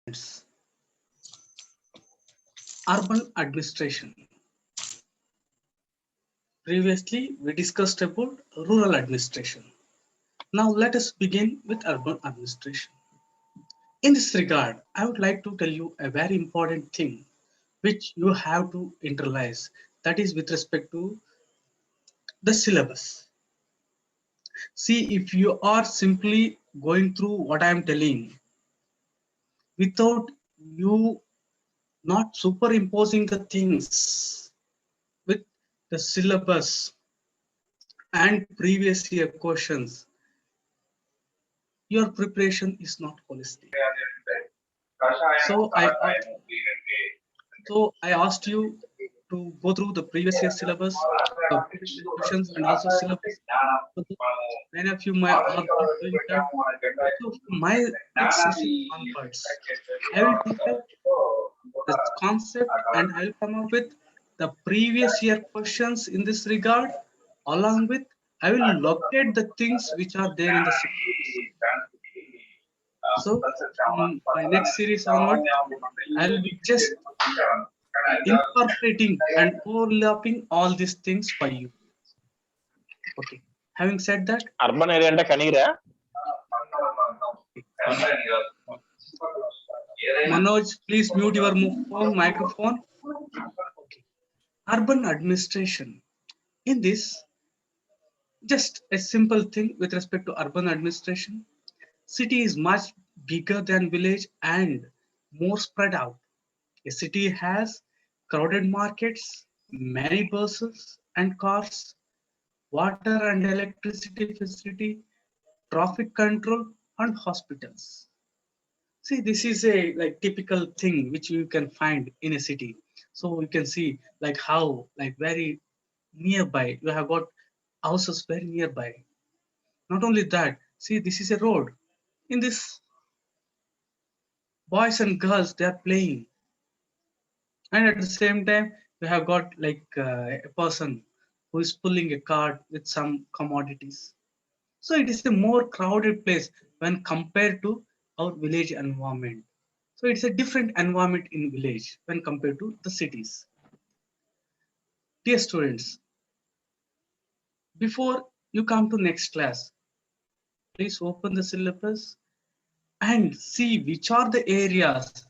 students, urban administration. Previously, we discussed about rural administration. Now, let us begin with urban administration. In this regard, I would like to tell you a very important thing which you have to internalize. That is with respect to the syllabus. See, if you are simply going through what I am telling without you not superimposing the things with the syllabus and previous year questions, your preparation is not holistic. So I asked you to go through the previous year syllabus, the previous year questions, and also syllabus. So many of you might are not doing that. So from my next session onwards, I will take up the concept and I will come up with the previous year questions in this regard. Along with, I will locate the things which are there in the syllabus. So from my next series onward, I will be just incorporating and overlapping all these things for you. Okay. Having said that, urban area ante kanira Manoj, please mute your phone microphone. Okay. Urban administration. In this, just a simple thing with respect to urban administration. City is much bigger than village and more spread out. A city has crowded markets, many buses and cars, water and electricity facility, traffic control, and hospitals. See, this is a like typical thing which you can find in a city. So you can see like how like very nearby you have got houses very nearby. Not only that, see this is a road. In this, boys and girls they are playing, and at the same time you have got like a person who is pulling a cart with some commodities. So it is a more crowded place when compared to our village environment. So it's a different environment in village when compared to the cities. Dear students, before you come to next class, please open the syllabus and see which are the areas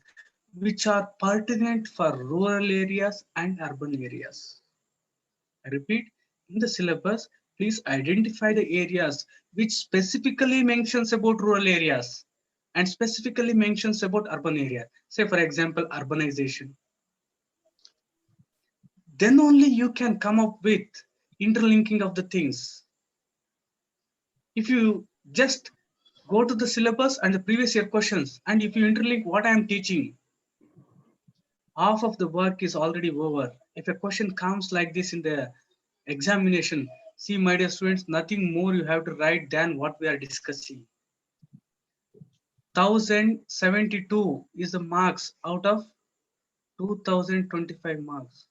which are pertinent for rural areas and urban areas. I repeat, in the syllabus, please identify the areas which specifically mentions about rural areas and specifically mentions about urban area. Say for example, urbanization. Then only you can come up with interlinking of the things. If you just go to the syllabus and the previous year questions, and if you interlink what I am teaching, half of the work is already over. If a question comes like this in the examination, see my dear students, nothing more you have to write than what we are discussing. 1072 is the marks out of 2025 marks.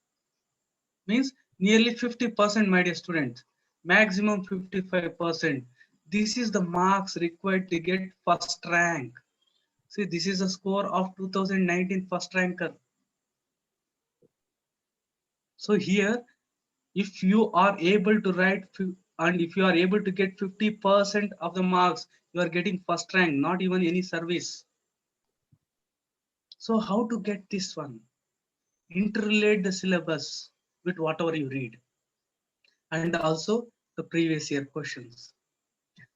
Means nearly 50%, my dear students, maximum 55%. This is the marks required to get first rank. See, this is a score of 2019 first ranker. So here, if you are able to write and if you are able to get 50% of the marks, you are getting first rank, not even any service. So how to get this one? Interrelate the syllabus with whatever you read and also the previous year questions.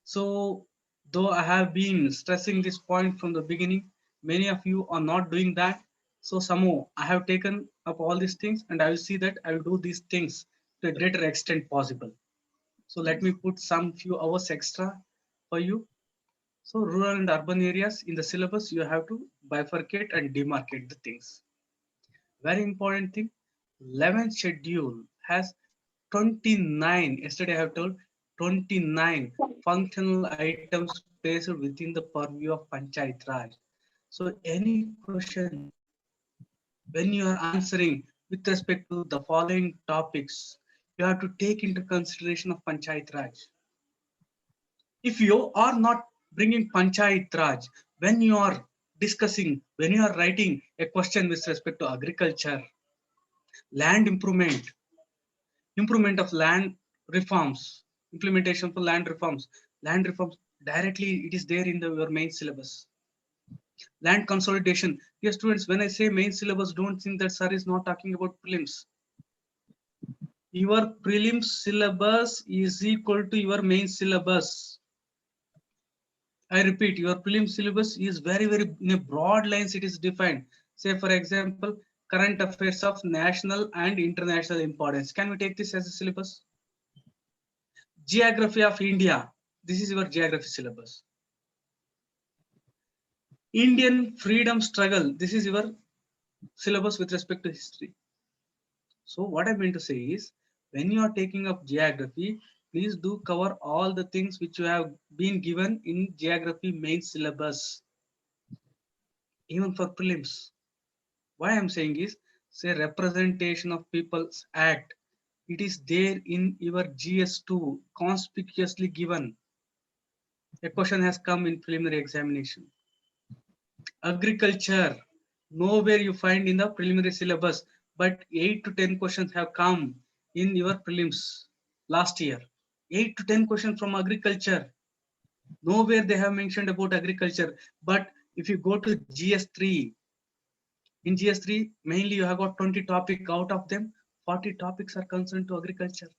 So though I have been stressing this point from the beginning, many of you are not doing that. So somehow I have taken up all these things and I will see that I will do these things to a greater extent possible. So let me put some few hours extra for you. So rural and urban areas in the syllabus, you have to bifurcate and demarcate the things. Very important thing, 11th schedule has 29, yesterday I have told 29 functional items placed within the purview of Panchayat Raj. So any question, when you are answering with respect to the following topics, you have to take into consideration of Panchayat Raj. If you are not bringing Panchayat Raj, when you are discussing, when you are writing a question with respect to agriculture, land improvement, improvement of land reforms, implementation for land reforms, directly it is there in your main syllabus. Land consolidation. Yes, students, when I say main syllabus, don't think that sir is not talking about prelims. Your prelims syllabus is equal to your main syllabus. I repeat, your prelim syllabus is very in a broad lines it is defined. Say for example, current affairs of national and international importance. Can we take this as a syllabus? Geography of India. This is your geography syllabus. Indian freedom struggle. This is your syllabus with respect to history. So what I mean to say is, when you are taking up geography, please do cover all the things which you have been given in geography main syllabus, even for prelims. Why I'm saying is, say representation of people's act. It is there in your GS2 conspicuously given. A question has come in preliminary examination. Agriculture, nowhere you find in the preliminary syllabus, but 8 to 10 questions have come in your prelims last year. 8 to 10 questions from agriculture. Nowhere they have mentioned about agriculture. But if you go to GS3, in GS3, mainly you have got 20 topics, out of them, 40 topics are concerned to agriculture.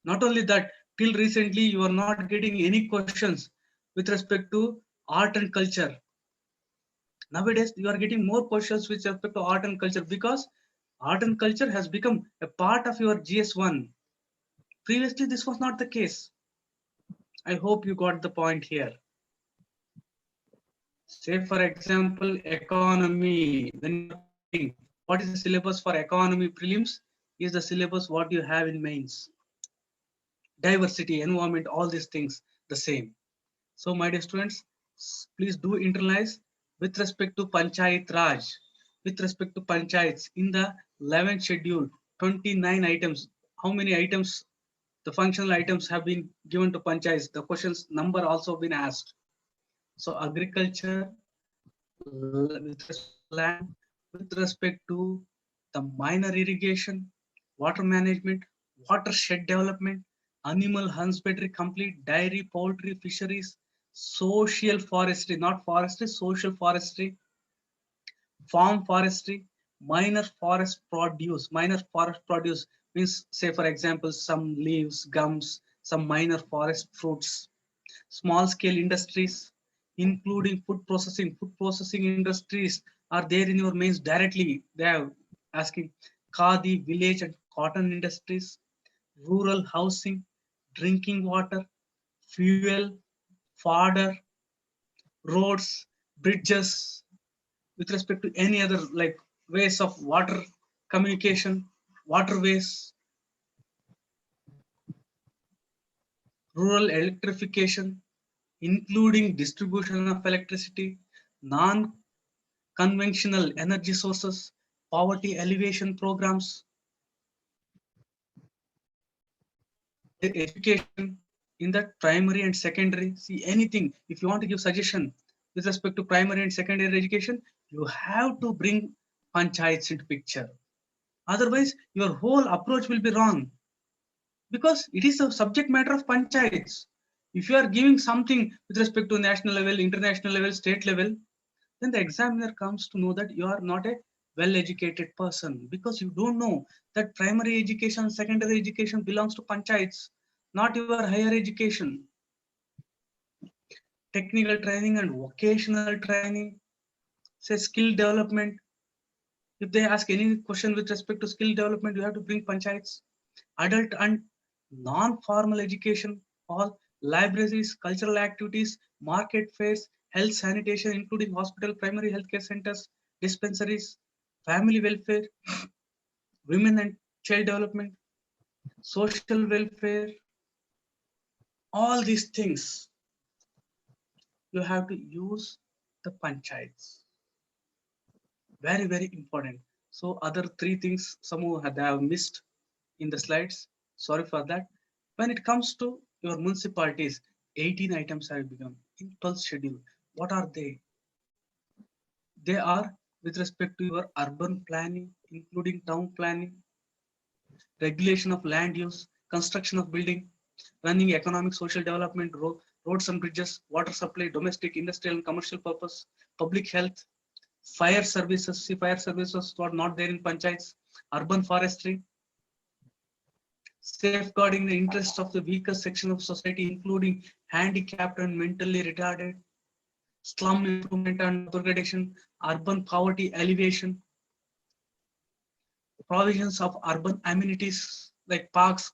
Not only that, till recently, you are not getting any questions with respect to art and culture. Nowadays, you are getting more questions with respect to art and culture because art and culture has become a part of your GS1. Previously, this was not the case. I hope you got the point here. Say, for example, economy. When you're writing, what is the syllabus for economy prelims? Is the syllabus what you have in mains. Diversity, environment, all these things the same. So, my dear students, please do internalize with respect to Panchayat Raj, with respect to Panchayats in the 11th schedule, 29 items. How many items, the functional items have been given to Panchayats? The questions number also been asked. So, agriculture, with respect to land, with respect to the minor irrigation, water management, watershed development, animal husbandry complete, dairy, poultry, fisheries, social forestry, not forestry, social forestry, farm forestry, minor forest produce. Minor forest produce means, say for example, some leaves, gums, some minor forest fruits, small scale industries, including food processing. Food processing industries are there in your mains directly. They are asking khadi, village and cotton industries, rural housing, drinking water, fuel, fodder, roads, bridges, with respect to any other like ways of water communication, waterways, rural electrification, including distribution of electricity, non-conventional energy sources, poverty alleviation programs, education in that primary and secondary. See anything, if you want to give suggestion with respect to primary and secondary education, you have to bring panchayats into picture. Otherwise, your whole approach will be wrong because it is a subject matter of panchayats. If you are giving something with respect to national level, international level, state level, then the examiner comes to know that you are not a well-educated person because you don't know that primary education, secondary education belongs to panchayats, not your higher education. Technical training and vocational training, say skill development. If they ask any question with respect to skill development, you have to bring panchayats. Adult and non-formal education, all libraries, cultural activities, market fairs, health sanitation, including hospital, primary healthcare centers, dispensaries, family welfare, women and child development, social welfare, all these things you have to use the panchayats. Very important. So other three things some have missed in the slides. Sorry for that. When it comes to your municipalities, 18 items have begun in 12th schedule. What are they? They are with respect to your urban planning, including town planning, regulation of land use, construction of building, running economic, social development, roads and bridges, water supply, domestic, industrial and commercial purpose, public health, fire services. See, fire services were not there in panchayats, urban forestry, safeguarding the interests of the weaker section of society, including handicapped and mentally retarded, slum improvement and upgradation, urban poverty alleviation, provisions of urban amenities like parks,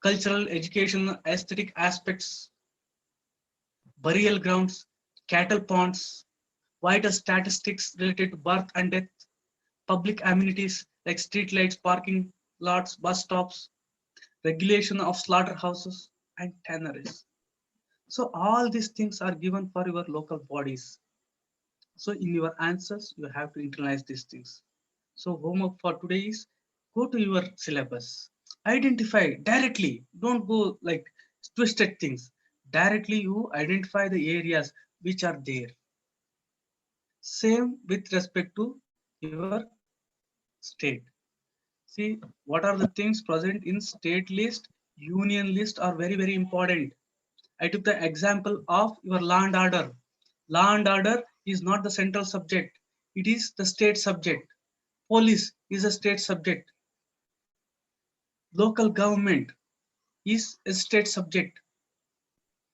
cultural, educational, aesthetic aspects, burial grounds, cattle ponds, vital statistics related to birth and death, public amenities like street lights, parking lots, bus stops, regulation of slaughterhouses and tanneries. So all these things are given for your local bodies. So in your answers, you have to internalize these things. So homework for today is go to your syllabus, identify directly, don't go like twisted things. Directly you identify the areas which are there. Same with respect to your state. See, what are the things present in state list, union list are very, very important. I took the example of your law and order. Law and order is not the central subject, it is the state subject. Police is a state subject. Local government is a state subject.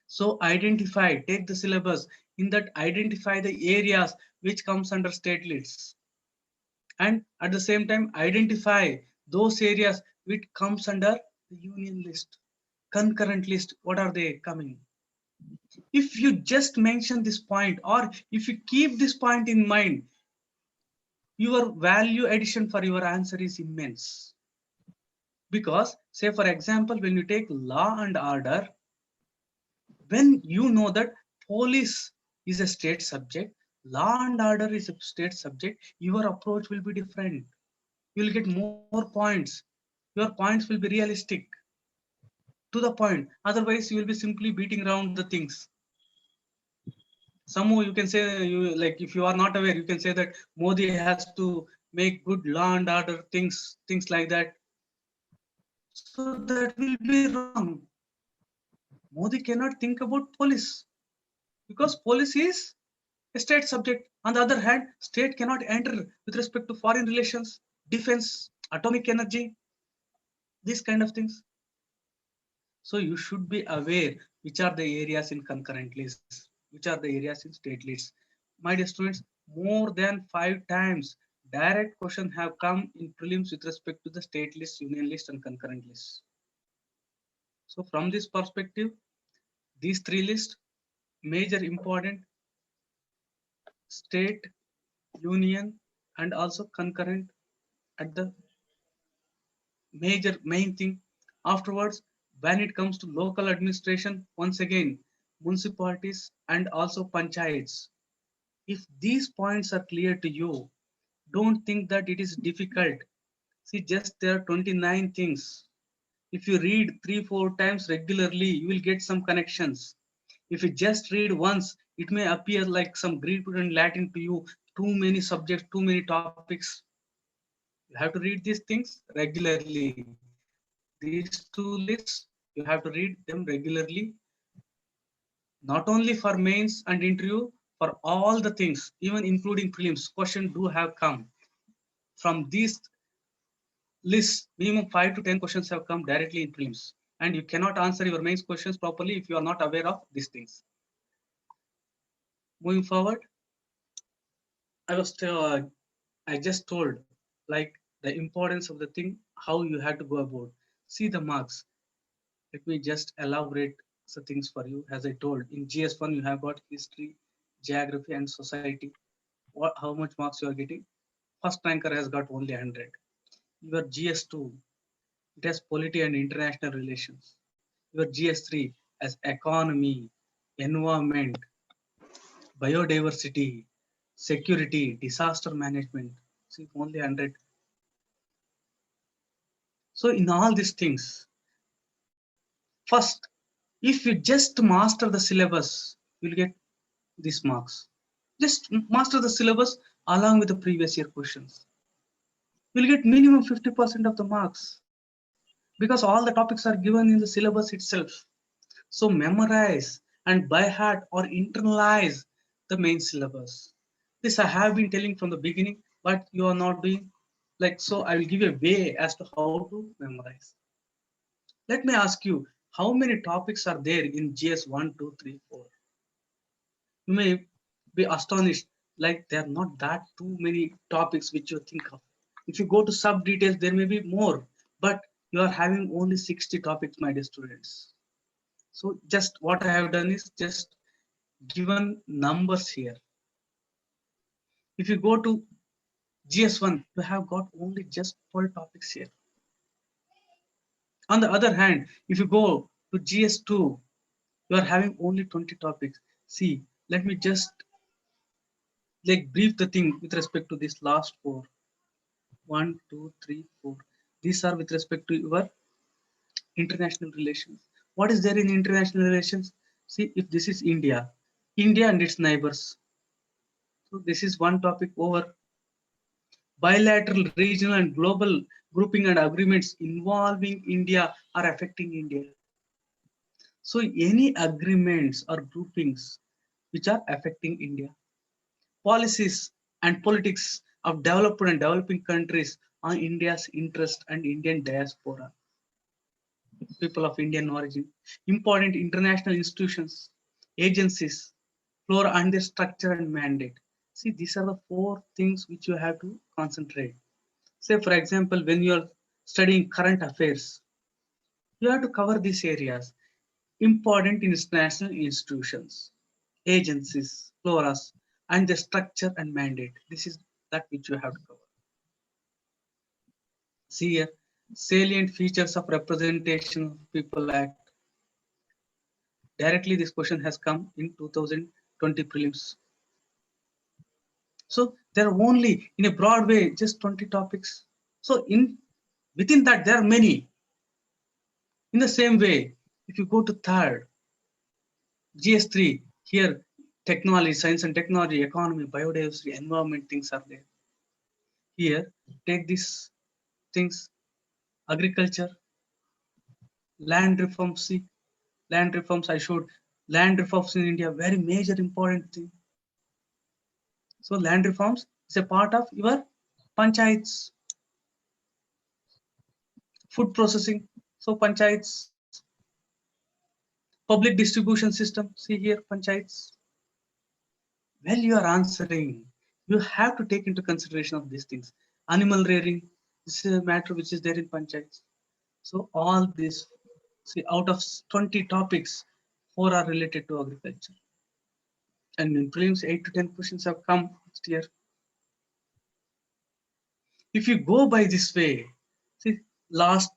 So identify, take the syllabus. In that, identify the areas which comes under state lists. And at the same time, identify those areas which comes under the union list, concurrent list. What are they coming? If you just mention this point, or if you keep this point in mind, your value addition for your answer is immense. Because, say, for example, when you take law and order, when you know that police is a state subject, law and order is a state subject, your approach will be different. You will get more points. Your points will be realistic, to the point. Otherwise, you will be simply beating around the things. Somehow you can say, you like, if you are not aware, you can say that Modi has to make good law and order things like that. So that will be wrong. Modi cannot think about police because police is a state subject. On the other hand, state cannot enter with respect to foreign relations, defense, atomic energy, these kind of things. So you should be aware which are the areas in concurrent lists, which are the areas in state lists. My dear students, more than 5 times direct question have come in prelims with respect to the state list, union list, and concurrent lists. So from this perspective, these three lists, major important, state, union, and also concurrent at the major main thing. Afterwards, when it comes to local administration, once again, municipalities and also panchayats. If these points are clear to you, don't think that it is difficult. See, just there are 29 things. If you read 3-4 times regularly, you will get some connections. If you just read once, it may appear like some Greek and Latin to you, too many subjects, too many topics. You have to read these things regularly. These two lists, you have to read them regularly, not only for mains and interview, for all the things, even including prelims. Questions do have come from these lists. Minimum 5 to 10 questions have come directly in prelims, and you cannot answer your mains questions properly if you are not aware of these things. Moving forward, I was I just told like the importance of the thing, how you have to go about. See the marks. Let me just elaborate the things for you. As I told, in GS1 you have got history, geography, and society. How much marks you are getting? First ranker has got only 100. Your GS2, it has polity and international relations. Your GS3 has economy, environment, biodiversity, security, disaster management. See, only 100. So in all these things, first, if you just master the syllabus, you'll get these marks. Just master the syllabus along with the previous year questions. You'll get minimum 50% of the marks because all the topics are given in the syllabus itself. So memorize and by heart or internalize the main syllabus. This I have been telling from the beginning, but you are not doing like so. I will give you a way as to how to memorize. Let me ask you, how many topics are there in GS 1, 2, 3, 4? You may be astonished, like there are not that too many topics which you think of. If you go to sub details, there may be more, but you are having only 60 topics, my dear students. So just what I have done is just given numbers here. If you go to GS1, you have got only just 12 topics here. On the other hand, if you go to GS2, you are having only 20 topics. See, let me just like brief the thing with respect to this last four. 1, 2, 3, 4. These are with respect to your international relations. What is there in international relations? See, if this is India, India and its neighbors. So this is one topic over. Bilateral, regional, and global grouping and agreements involving India are affecting India. So any agreements or groupings which are affecting India, policies and politics of developed and developing countries on India's interest and Indian diaspora, people of Indian origin, important international institutions, agencies, flora and their structure and mandate. See, these are the four things which you have to concentrate. Say, for example, when you're studying current affairs, you have to cover these areas. Important international institutions, agencies, floras, and the structure and mandate. This is that which you have to cover. See here, salient features of Representation of People Act. Directly, this question has come in 2020 prelims. So there are only in a broad way just 20 topics. So within that there are many. In the same way, if you go to third, GS3, here technology, science and technology, economy, biodiversity, environment things are there. Here, take these things, agriculture, land reforms. See, land reforms, I showed land reforms in India, very major important thing. So land reforms is a part of your panchayats, food processing. So panchayats, public distribution system. See here, panchayats. Well, you are answering. You have to take into consideration of these things. Animal rearing, this is a matter which is there in panchayats. So all this, see, out of 20 topics, 4 are related to agriculture. And in prelims, 8 to 10 questions have come next year. If you go by this way, see, last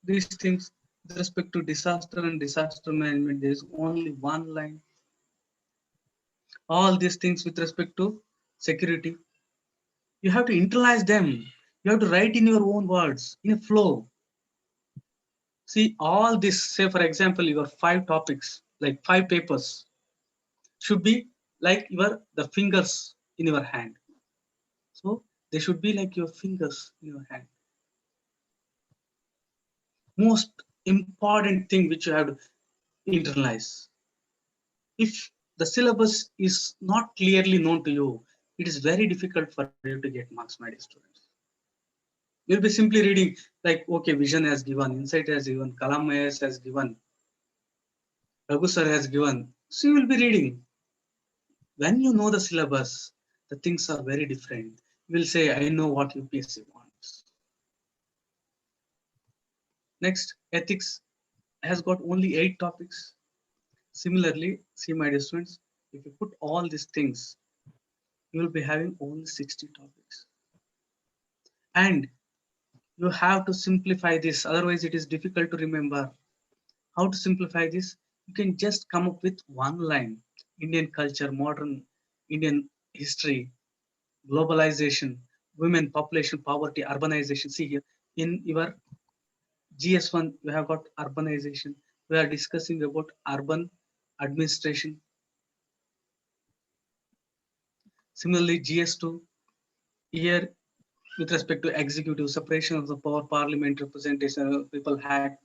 these things with respect to disaster and disaster management, there is only one line. All these things with respect to security, you have to internalize them. You have to write in your own words in a flow. See, all this, say for example, your 5 topics, like 5 papers, should be like your the fingers in your hand. So they should be like your fingers in your hand. Most important thing which you have to internalize. If the syllabus is not clearly known to you, it is very difficult for you to get marks, my dear students. You'll be simply reading like, okay, Vision has given, Insight has given, Kalam IAS has given, Raghu sir has given. So you will be reading. When you know the syllabus, the things are very different. You will say, I know what UPSC wants. Next, ethics has got only 8 topics. Similarly, see my dear students, if you put all these things, you will be having only 60 topics. And you have to simplify this, otherwise it is difficult to remember. How to simplify this? You can just come up with one line. Indian culture, modern Indian history, globalization, women, population, poverty, urbanization. See here, in your GS1, you have got urbanization. We are discussing about urban administration. Similarly, GS2 here with respect to executive separation of the power, parliament representation, people hack.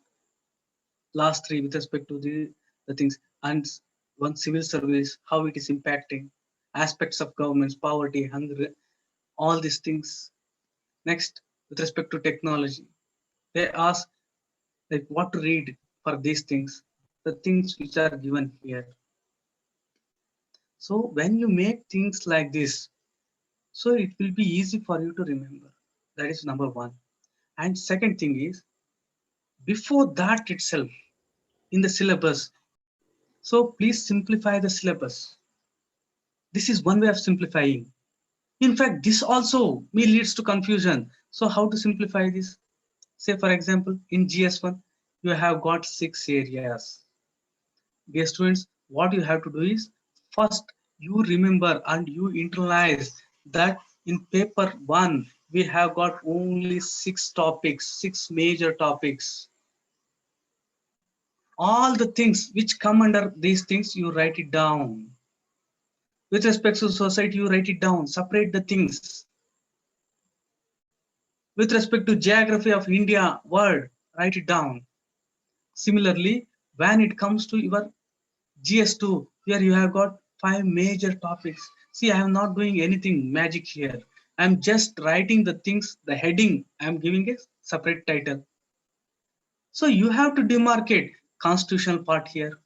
Last three with respect to the things, and one civil service, how it is impacting aspects of governments, poverty, hunger, all these things. Next, with respect to technology, they ask like what to read for these things, the things which are given here. So when you make things like this, so it will be easy for you to remember. That is number one. And second thing is, before that itself, in the syllabus, so please simplify the syllabus. This is one way of simplifying. In fact, this also may leads to confusion. So how to simplify this? Say for example, in GS1, you have got 6 areas. Dear students, what you have to do is, first you remember and you internalize that in paper 1, we have got only 6 topics, 6 major topics. All the things which come under these things, you write it down. With respect to society, you write it down, separate the things. With respect to geography of India, world, write it down. Similarly, when it comes to your GS2, here you have got 5 major topics. See, I am not doing anything magic here. I am just writing the things, the heading, I am giving a separate title. So you have to demarcate constitutional part here.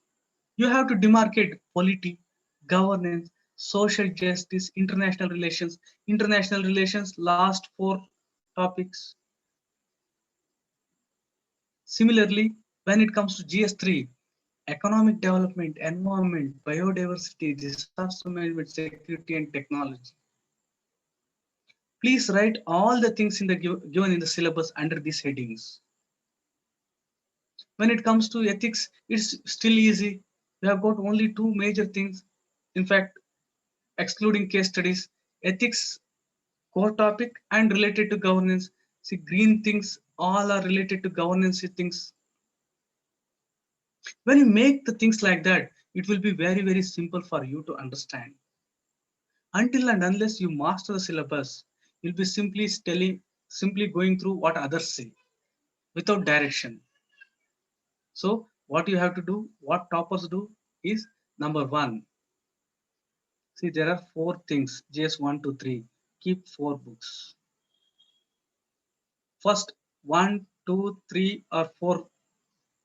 You have to demarcate polity, governance, social justice, international relations, last 4 topics. Similarly, when it comes to GS3, economic development, environment, biodiversity, disaster management, security, and technology. Please write all the things in the given in the syllabus under these headings. When it comes to ethics, it's still easy. We have got only 2 major things. In fact, excluding case studies, ethics, core topic, and related to governance. See, green things all are related to governance things. When you make the things like that, it will be very, very simple for you to understand. Until and unless you master the syllabus, you'll be simply going through what others say without direction. So what you have to do, what toppers do is number one. See, there are 4 things, JS 1, 2, 3. Keep 4 books. First 1, 2, 3 or 4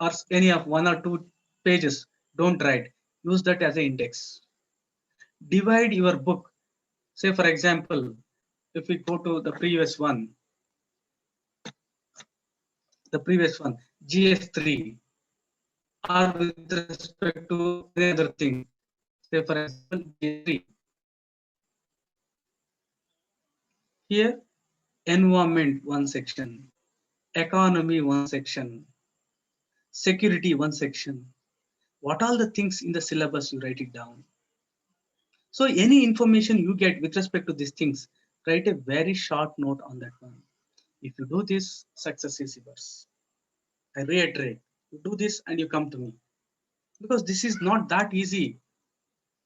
or any of 1 or 2 pages, don't write. Use that as an index. Divide your book. Say for example, if we go to the previous one, GS3, or with respect to any other thing. Say for example, GS3. Here, environment one section, economy one section, security one section. What are the things in the syllabus, you write it down. So any information you get with respect to these things, write a very short note on that one. If you do this, success is yours. I reiterate, you do this and you come to me. Because this is not that easy.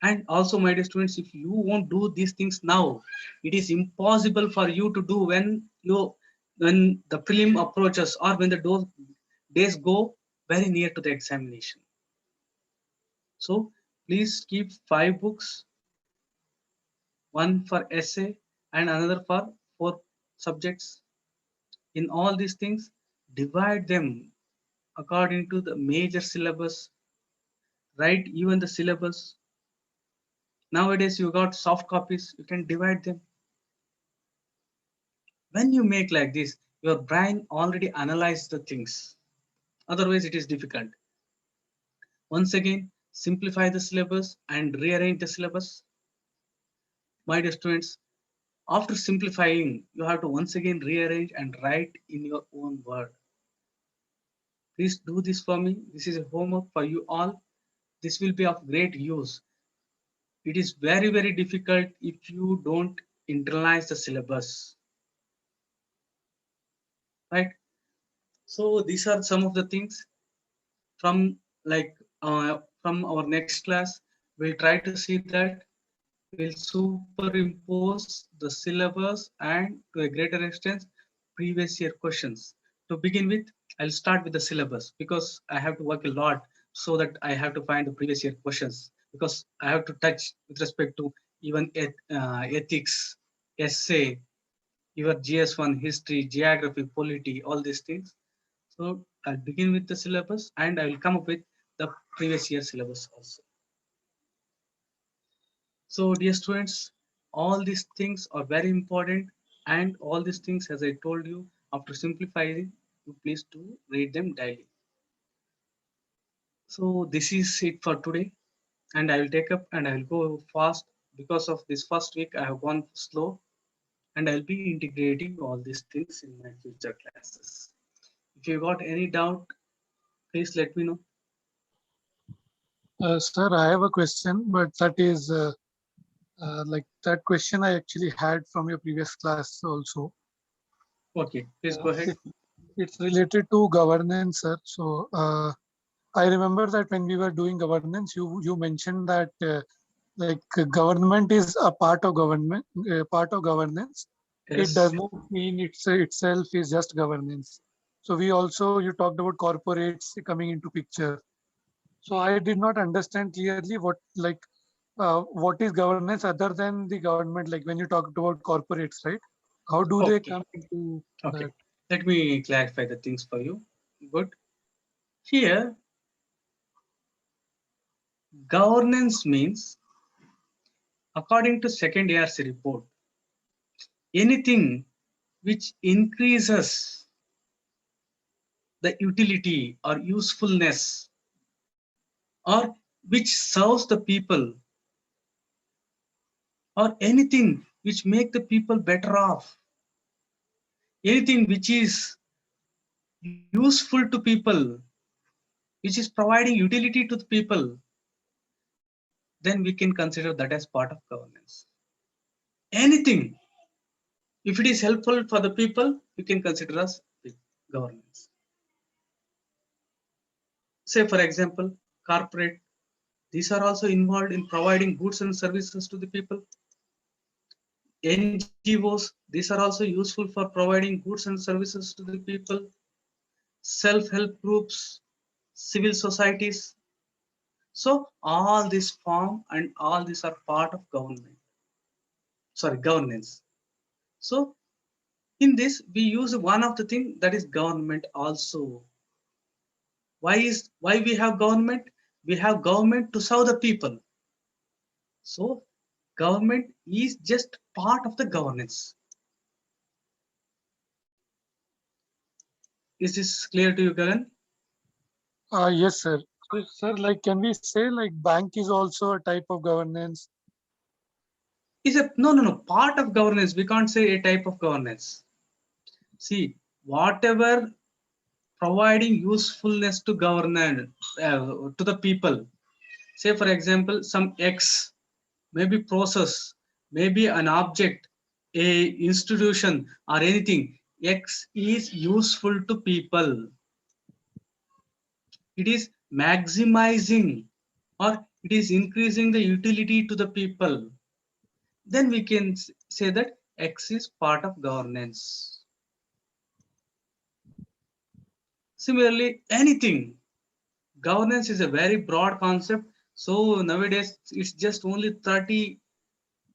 And also, my dear students, if you won't do these things now, it is impossible for you to do when the prelim approaches or when the days go very near to the examination. So please keep 5 books, one for essay and another for 4 subjects. In all these things, divide them according to the major syllabus. Write even the syllabus. Nowadays you got soft copies, you can divide them. When you make like this, your brain already analyzes the things. Otherwise it is difficult. Once again, simplify the syllabus and rearrange the syllabus. My dear students, after simplifying, you have to once again rearrange and write in your own word. Please do this for me. This is a homework for you all. This will be of great use. It is very, very difficult if you don't internalize the syllabus. Right? So these are some of the things from from our next class. We'll try to see that will superimpose the syllabus and to a greater extent previous year questions. To begin with, I'll start with the syllabus because I have to work a lot so that I have to find the previous year questions because I have to touch with respect to even ethics, essay, your GS1, history, geography, polity, all these things. So I'll begin with the syllabus and I will come up with the previous year syllabus also. So dear students, all these things are very important and all these things, as I told you, after simplifying, you please do read them daily. So this is it for today and I will take up and I will go fast because of this first week I have gone slow and I'll be integrating all these things in my future classes. If you got any doubt, please let me know. Sir, I have a question, but that is like that question I actually had from your previous class also. Okay, please go ahead. It's related to governance, sir. So I remember that when we were doing governance, you mentioned that like government is a part of government, part of governance. It Yes. does not mean itself is just governance. So we also you talked about corporates coming into picture. So I did not understand clearly what is governance other than the government. Like when you talked about corporates, right? How do they Okay. come into Okay. that? Let me clarify the things for you. Good. Here, governance means, according to second ARC report, anything which increases the utility or usefulness or which serves the people or anything which make the people better off, anything which is useful to people, which is providing utility to the people, then we can consider that as part of governance. Anything, if it is helpful for the people, you can consider as governance. Say, for example, corporate, these are also involved in providing goods and services to the people. NGOs, these are also useful for providing goods and services to the people. Self-help groups, civil societies. So all this form and all these are part of governance. So in this, we use one of the thing that is government also. Why we have government? We have government to serve the people. So government is just part of the governance. Is this clear to you, Gagan? Yes, sir. So, sir, like, can we say like bank is also a type of governance? Is a no. Part of governance. We can't say a type of governance. See, whatever providing usefulness to governance to the people. Say, for example, some X, maybe process, maybe an object, a institution, or anything. X is useful to people. It is maximizing or it is increasing the utility to the people. Then we can say that X is part of governance. Similarly, anything. Governance is a very broad concept. So nowadays it's just only 30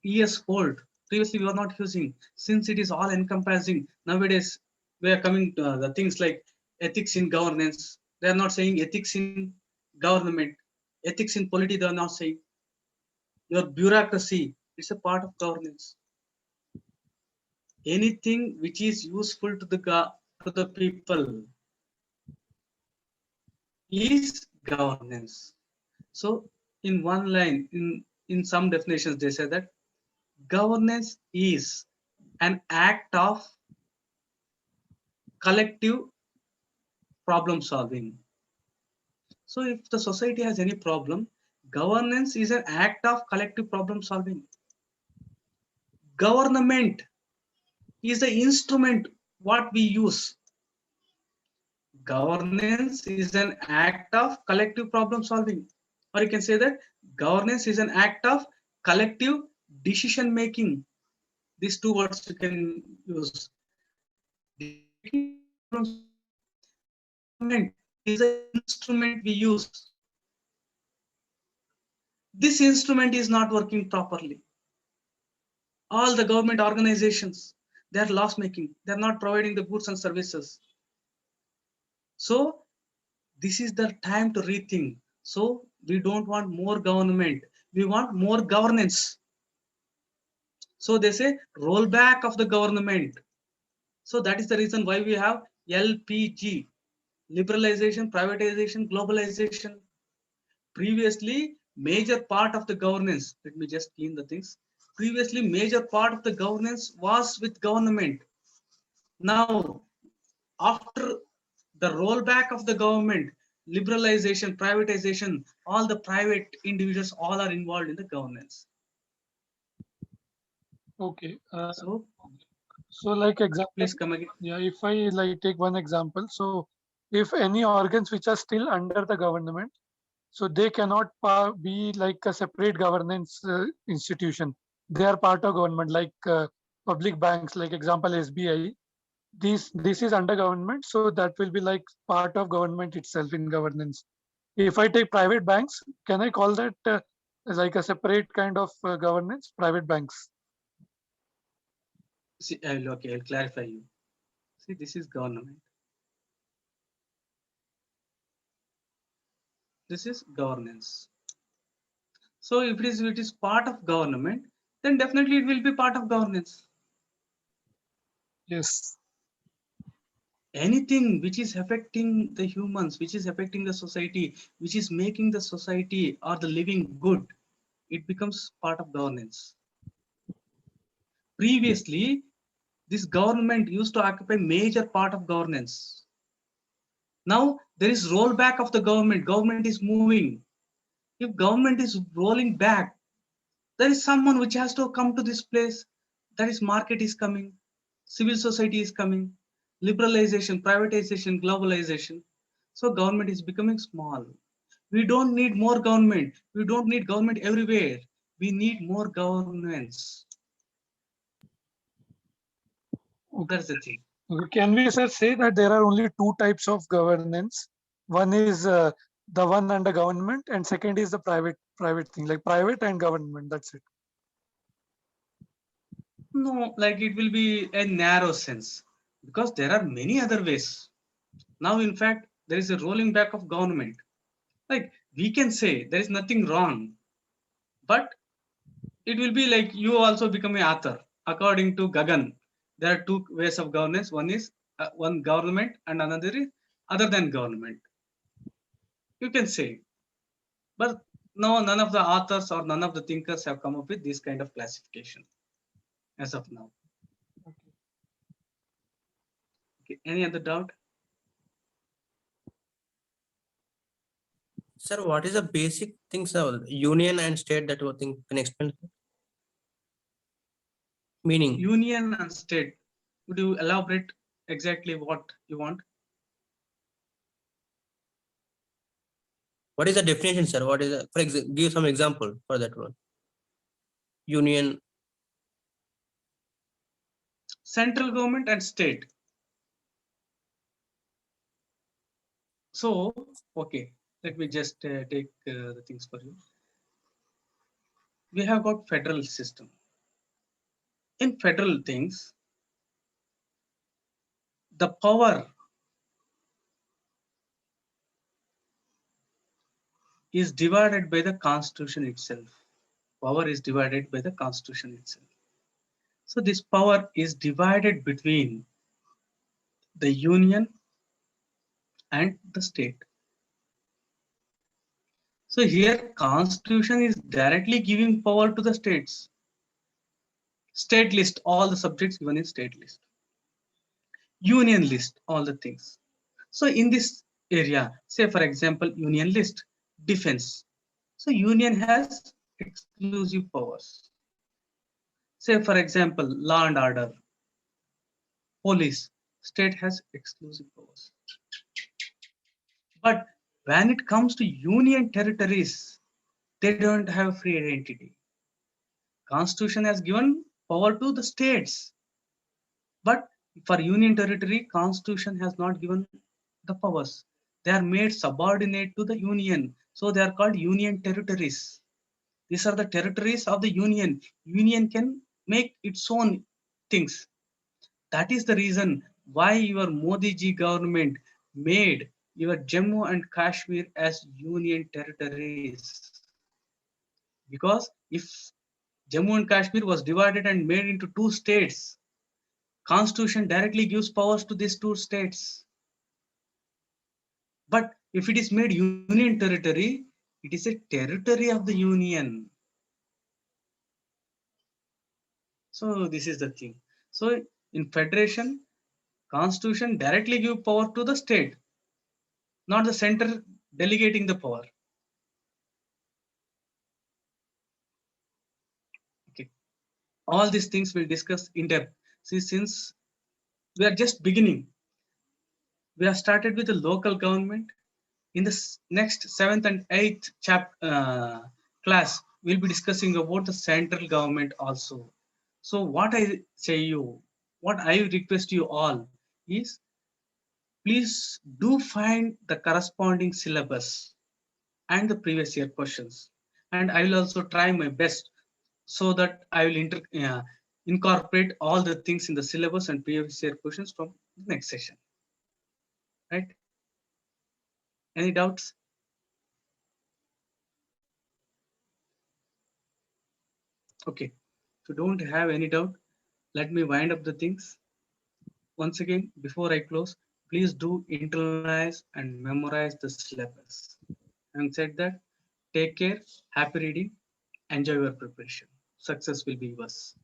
years old. Previously we were not using. Since it is all encompassing, nowadays we are coming to the things like ethics in governance. They are not saying ethics in government. Ethics in polity, they are not saying. Your bureaucracy, it's a part of governance. Anything which is useful to the people is governance. So in one line, in some definitions, they say that governance is an act of collective problem solving. So if the society has any problem, governance is an act of collective problem solving. Government is the instrument what we use. Governance is an act of collective problem solving. Or you can say that governance is an act of collective decision making. These two words you can use. Government is an instrument we use. This instrument is not working properly. All the government organizations, they are loss making. They are not providing the goods and services. So this is the time to rethink. So we don't want more government. We want more governance. So they say rollback of the government. So that is the reason why we have LPG, liberalization, privatization, globalization. Previously, major part of the governance, let me just clean the things. Previously, major part of the governance was with government. Now, after the rollback of the government, liberalization, privatization, all the private individuals, all are involved in the governance. Okay. So So like example, please come again. yeah, if I like take one example, so if any organs which are still under the government, so they cannot be like a separate governance institution. They are part of government, like public banks, like example SBI. This is under government, so that will be like part of government itself in governance. If I take private banks, can I call that as like a separate kind of governance? Private banks. See, okay, I'll clarify you. See, this is government. This is governance. So if it is part of government, then definitely it will be part of governance. Yes. Anything which is affecting the humans, which is affecting the society, which is making the society or the living good, it becomes part of governance. Previously, this government used to occupy major part of governance. Now there is rollback of the government. Government is moving. If government is rolling back, there is someone which has to come to this place. That is market is coming, civil society is coming, liberalization, privatization, globalization. So government is becoming small. We don't need more government. We don't need government everywhere. We need more governance. Okay. That's the thing. Can we, sir, say that there are only two types of governance? One is the one under government, and second is the private thing, like private and government. That's it. No, like it will be a narrow sense because there are many other ways. Now, in fact, there is a rolling back of government. Like we can say there is nothing wrong, but it will be like you also become an author. According to Gagan, there are two ways of governance. One is one government and another is other than government. You can say, but no, none of the authors or none of the thinkers have come up with this kind of classification as of now. Okay. Any other doubt? Sir, what is the basic things of union and state that you think can explain? Meaning, Union and state. Would you elaborate exactly what you want? what is the definition, sir? What is the, give some example for that one. Union. Central government and state. So, okay, let me just take the things for you. We have got federal system. In federal things, the power is divided by the constitution itself. Power is divided by the constitution itself. So this power is divided between the union and the state. So here constitution is directly giving power to the states. State list all the subjects given in state list. Union list all the things. So in this area, say for example, union list, defense. So union has exclusive powers. Say for example, law and order, police, state has exclusive powers. But when it comes to union territories, they don't have free identity. Constitution has given power to the states, but for union territory, Constitution has not given the powers. They are made subordinate to the union, so they are called union territories. These are the territories of the union. Union can make its own things. That is the reason why your Modi ji government made your Jammu and Kashmir as union territories. Because if Jammu and Kashmir was divided and made into two states, Constitution directly gives powers to these two states. But if it is made union territory, it is a territory of the union. So this is the thing. So in federation, Constitution directly give power to the state, not the center delegating the power. Okay. All these things we'll discuss in depth. See, since we are just beginning, we have started with the local government. In the next 7th and 8th class, we'll be discussing about the central government also. So what I say you, what I request you all is, please do find the corresponding syllabus and the previous year questions. And I will also try my best so that I will incorporate all the things in the syllabus and previous year questions from the next session. Right? Any doubts? Okay. If you don't have any doubt, let me wind up the things. Once again, before I close, please do internalize and memorize the syllabus. Having said that, take care, happy reading, enjoy your preparation. Success will be yours.